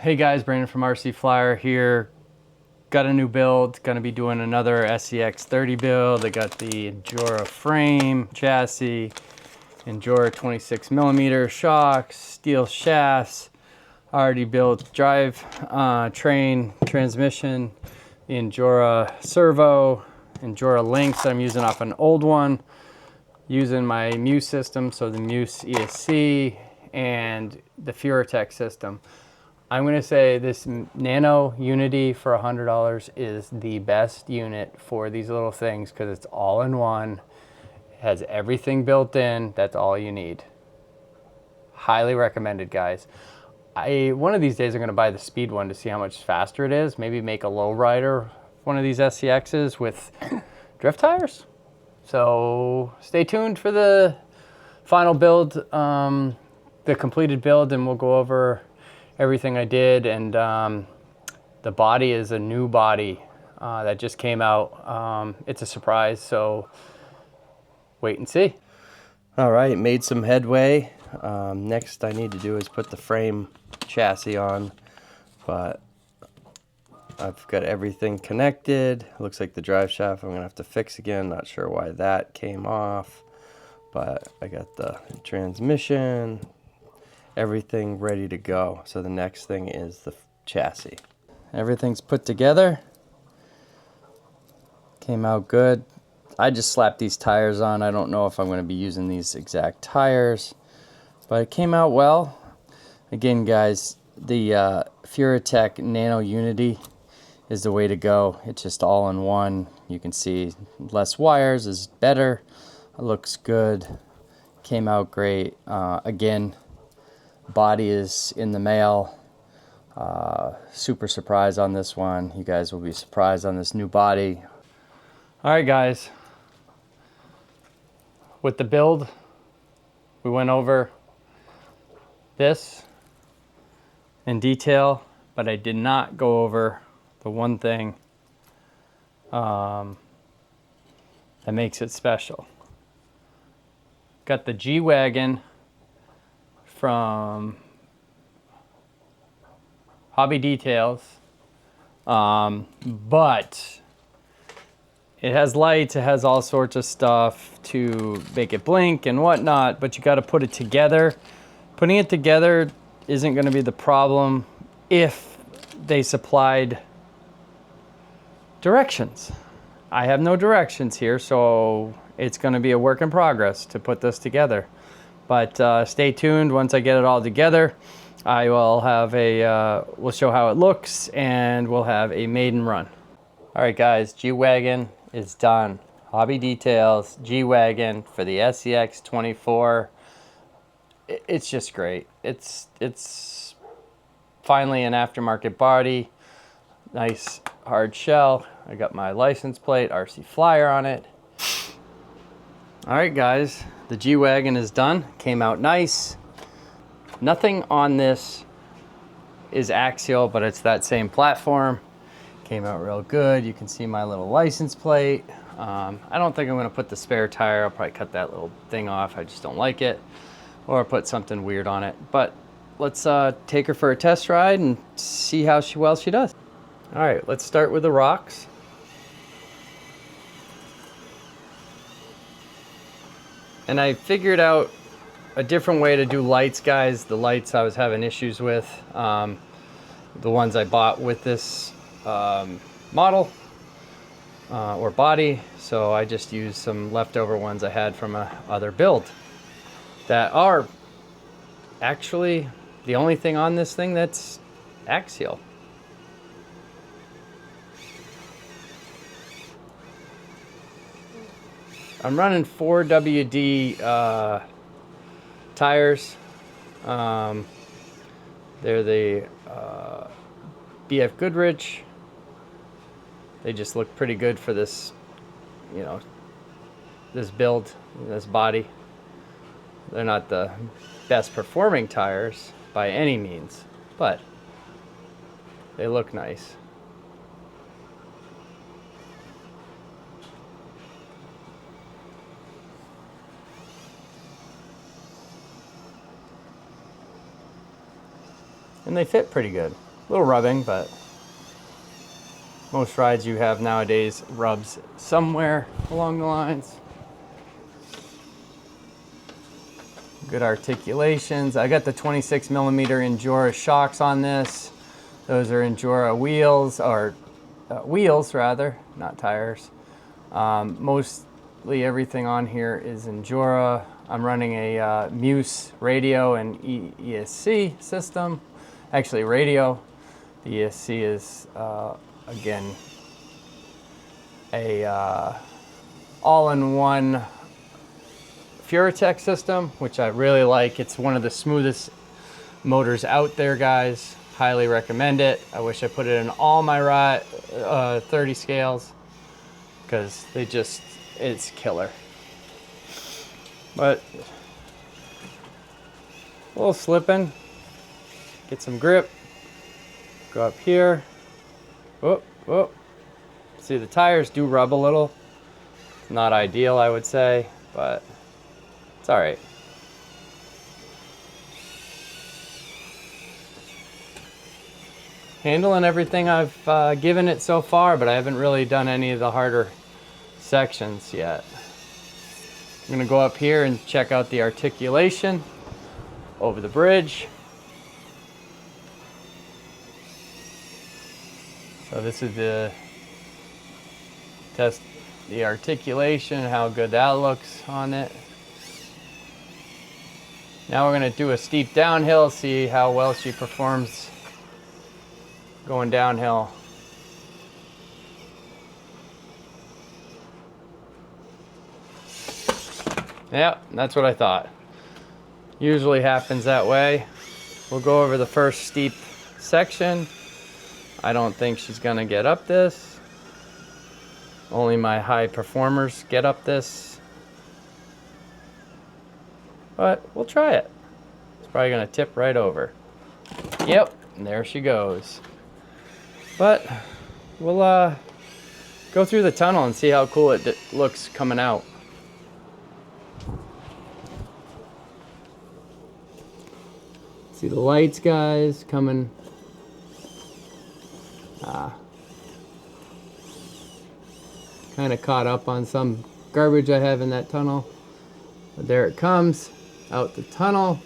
Hey guys, Brandon from RC Flyer here. Got a new build, gonna be doing another SCX 30 build. I got the Endura frame, chassis, Endura 26mm shocks, steel shafts, already built drive train, transmission, the Endura servo, Endura links I'm using off an old one, using my Muse system, so the Muse ESC and the Furatech system. I'm gonna say this Nano Unity for $100 is the best unit for these little things because it's all in one, has everything built in, that's all you need. Highly recommended, guys. One of these days I'm gonna buy the speed one to see how much faster it is, maybe make a low rider one of these SCXs with drift tires. So stay tuned for the final build, the completed build, and we'll go over everything I did. And the body is a new body that just came out. It's a surprise, so wait and see. All right, made some headway. Next I need to do is put the frame chassis on, but I've got everything connected. Looks like the drive shaft I'm gonna have to fix again. Not sure why that came off, but I got the transmission, everything ready to go. So the next thing is the chassis. Everything's put together. Came out good. I just slapped these tires on. I don't know if I'm going to be using these exact tires, but it came out well. Again, guys, the Furatech Nano Unity is the way to go. It's just all in one. You can see less wires is better. It looks good. Came out great. Again, body is in the mail. Super surprised on this one. You guys will be surprised on this new body. All right, guys. With the build, we went over this in detail, but I did not go over the one thing that makes it special. Got the G-Wagon from Hobby Details, but it has lights, it has all sorts of stuff to make it blink and whatnot, but you got to put it together. Putting it together isn't going to be the problem if they supplied directions. I have no directions here, so it's going to be a work in progress to put this together. But stay tuned. Once I get it all together, I will have we'll show how it looks, and we'll have a maiden run. All right, guys, G-Wagon is done. Hobby Details, G-Wagon for the SCX 24. It's just great. It's finally an aftermarket body. Nice hard shell. I got my license plate, RC Flyer on it. All right, guys, the G-Wagon is done. Came out nice. Nothing on this is axial, but it's that same platform. Came out real good. You can see my little license plate. I don't think I'm gonna put the spare tire. I'll probably cut that little thing off. I just don't like it. Or put something weird on it. But let's take her for a test ride and see how well she does. All right, let's start with the rocks. And I figured out a different way to do lights, guys. The lights I was having issues with, the ones I bought with this model or body. So I just used some leftover ones I had from a other build that are actually the only thing on this thing that's axial. I'm running 4WD tires. They're the BF Goodrich. They just look pretty good for this, you know, this build, this body. They're not the best performing tires by any means, but they look nice. And they fit pretty good. A little rubbing, but most rides you have nowadays rubs somewhere along the lines. Good articulations. I got the 26 millimeter Endura shocks on this. Those are Endura wheels, or wheels rather, not tires. Mostly everything on here is Endura. I'm running a Muse radio and ESC system. Actually radio. The ESC is again a all-in-one Furatech system, which I really like. It's one of the smoothest motors out there, guys. Highly recommend it. I wish I put it in all my 30 scales, because it's killer. But a little slipping. Get some grip. Go up here. Whoop, whoop. See, the tires do rub a little. Not ideal, I would say, but it's all right. Handling everything I've given it so far, but I haven't really done any of the harder sections yet. I'm gonna go up here and check out the articulation over the bridge. So this is the test the articulation, how good that looks on it. Now we're gonna do a steep downhill, see how well she performs going downhill. Yep, that's what I thought. Usually happens that way. We'll go over the first steep section. I don't think she's gonna get up this. Only my high performers get up this. But we'll try it. It's probably gonna tip right over. Yep, and there she goes. But we'll go through the tunnel and see how cool it looks coming out. See the lights, guys, coming. Kind of caught up on some garbage I have in that tunnel. But there it comes, out the tunnel.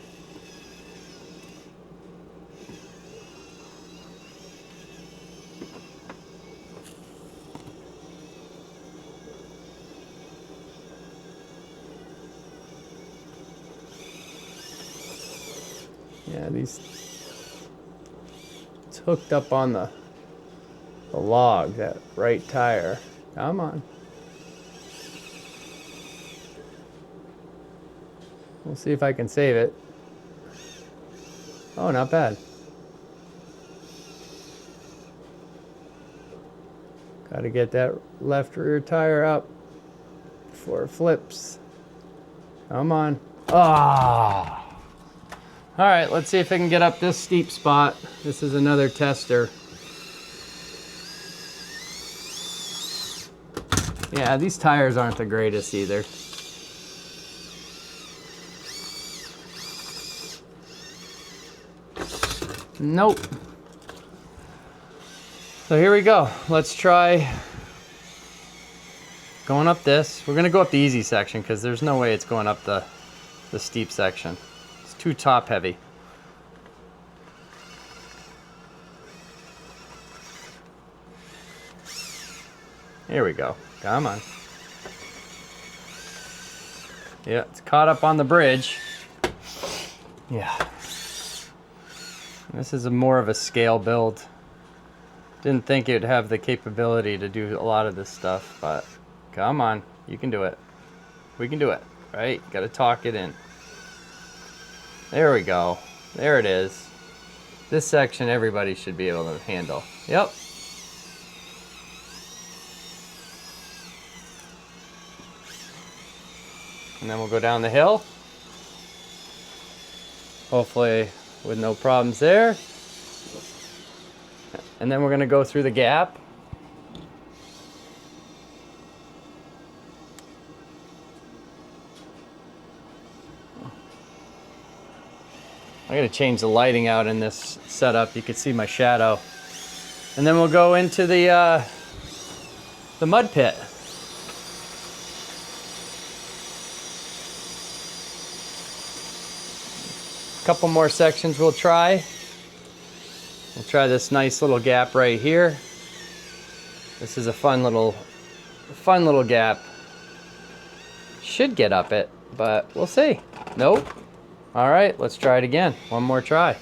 Yeah, it's hooked up on the log, that right tire. Come on. We'll see if I can save it. Oh, not bad. Gotta get that left rear tire up before it flips. Come on. Ah! All right, let's see if I can get up this steep spot. This is another tester. Yeah, these tires aren't the greatest either. Nope. So here we go. Let's try going up this. We're gonna go up the easy section because there's no way it's going up the steep section. It's too top heavy. Here we go. Come on. Yeah, it's caught up on the bridge. Yeah. This is more of a scale build. Didn't think it'd have the capability to do a lot of this stuff, but come on, you can do it. We can do it, right? Gotta talk it in. There we go. There it is. This section everybody should be able to handle. Yep. And then we'll go down the hill. Hopefully with no problems there. And then we're gonna go through the gap. I gotta change the lighting out in this setup. You can see my shadow. And then we'll go into the mud pit. A couple more sections we'll try. We'll try this nice little gap right here. This is a fun little gap. Should get up it, but we'll see. Nope. All right, let's try it again. One more try.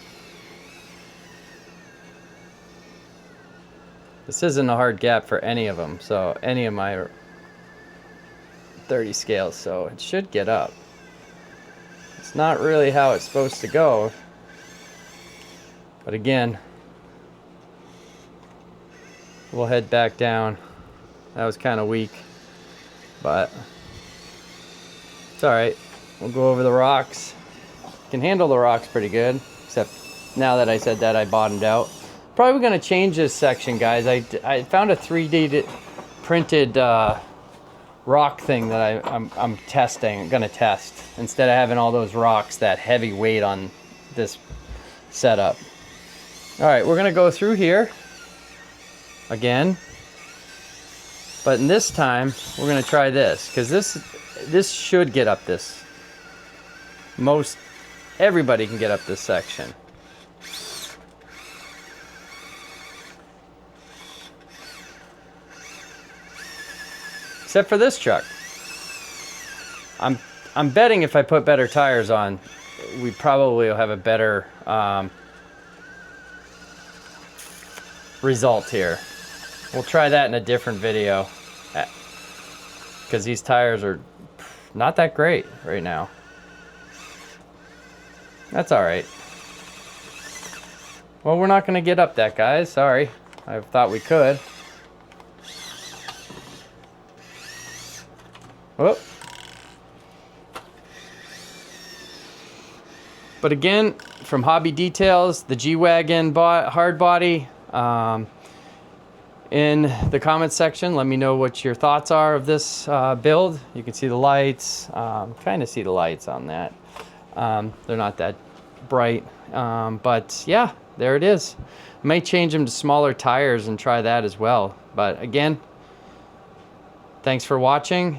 This isn't a hard gap for any of them, so any of my 30 scales, so it should get up. It's not really how it's supposed to go, but again, we'll head back down. That was kind of weak, but it's all right. We'll go over the rocks. Can handle the rocks pretty good, except now that I said that, I bottomed out. Probably gonna change this section, guys. I found a 3D printed rock thing that I'm testing. I'm gonna test instead of having all those rocks, that heavy weight on this setup. All right, we're gonna go through here again, but in this time we're gonna try this, because this should get up this. Everybody can get up this section. Except for this truck. I'm betting if I put better tires on, we probably will have a better result here. We'll try that in a different video, because these tires are not that great right now. That's all right. Well, we're not gonna get up that, guys. Sorry. I thought we could. Whoop. But again, from Hobby Details, the G-Wagon hard body, in the comments section, let me know what your thoughts are of this build. You can see the lights, kind of see the lights on that. They're not that bright, but yeah, there it is. I might change them to smaller tires and try that as well. But again, thanks for watching.